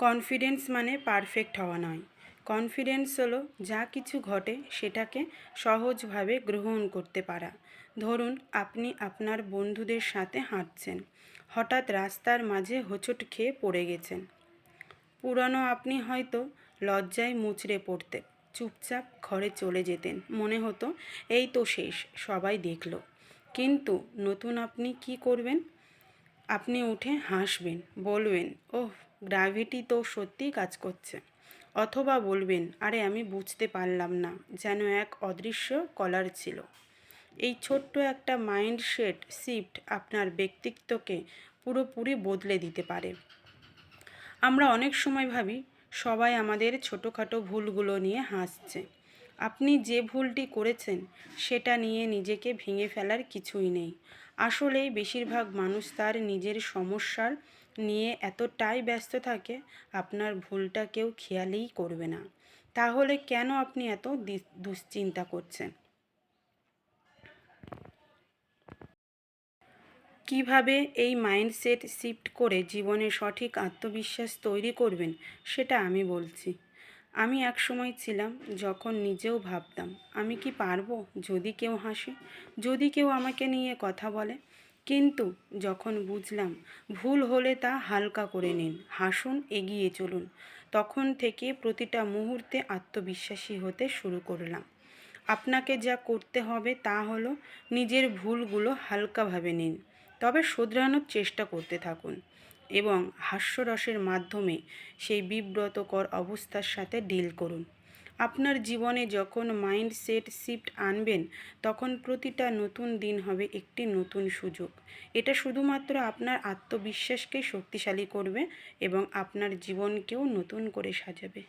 Confidence মানে perfect হওয়া নয়। কনফিডেন্স হলো যা কিছু ঘটে সেটাকে সহজভাবে গ্রহণ করতে পারা। ধরুন আপনি আপনার বন্ধুদের সাথে হাঁটছেন, হঠাৎ রাস্তার মাঝে হোঁচট খেয়ে পড়ে গেছেন। পুরানো আপনি হয়তো লজ্জায় মুচড়ে পড়তেন, চুপচাপ ঘরে চলে যেতেন, মনে হতো এই তো শেষ, সবাই দেখলো। কিন্তু নতুন আপনি কি করবেন? আপনি উঠে হাসবেন, বলবেন ওহ, গ্র্যাভিটি তো সত্যিই কাজ করছে। অথবা বলবেন আরে আমি বুঝতে পারলাম না, যেন এক অদৃশ্য কলার ছিল। এই ছোট্ট একটা মাইন্ডসেট শিফট আপনার ব্যক্তিত্বকে পুরোপুরি বদলে দিতে পারে। আমরা অনেক সময় ভাবি সবাই আমাদের ছোটোখাটো ভুলগুলো নিয়ে হাসছে। আপনি যে ভুলটি করেছেন সেটা নিয়ে নিজেকে ভেঙে ফেলার কিছুই নেই। আসলেই বেশিরভাগ মানুষ তার নিজের সমস্যার নিয়ে এতটাই ব্যস্ত থাকে, আপনার ভুলটা কেউ খেয়ালই করবে না। তাহলে কেন আপনি এত দুশ্চিন্তা করছেন? কিভাবে এই মাইন্ডসেট শিফট করে জীবনে সঠিক আত্মবিশ্বাস তৈরি করবেন সেটা আমি বলছি। আমি একসময় ছিলাম যখন নিজেও ভাবতাম আমি কি পারবো, যদি কেউ হাসে, যদি কেউ আমাকে নিয়ে কথা বলে। কিন্তু যখন বুঝলাম ভুল হলে তা হালকা করে নিন, হাসুন, এগিয়ে চলুন, তখন থেকে প্রতিটা মুহূর্তে আত্মবিশ্বাসী হতে শুরু করলাম। আপনাকে যা করতে হবে তা হলো নিজের ভুলগুলো হালকাভাবে নিন, তবে শোধরানোর চেষ্টা করতে থাকুন এবং হাস্যরসের মাধ্যমে সেই বিব্রতকর অবস্থার সাথে ডিল করুন। আপনার জীবনে যখন মাইন্ডসেট শিফট আনবেন, তখন প্রতিটা নতুন দিন হবে একটি নতুন সুযোগ। এটা শুধুমাত্র আপনার আত্মবিশ্বাসকে শক্তিশালী করবে এবং আপনার জীবনকেও নতুন করে সাজাবে।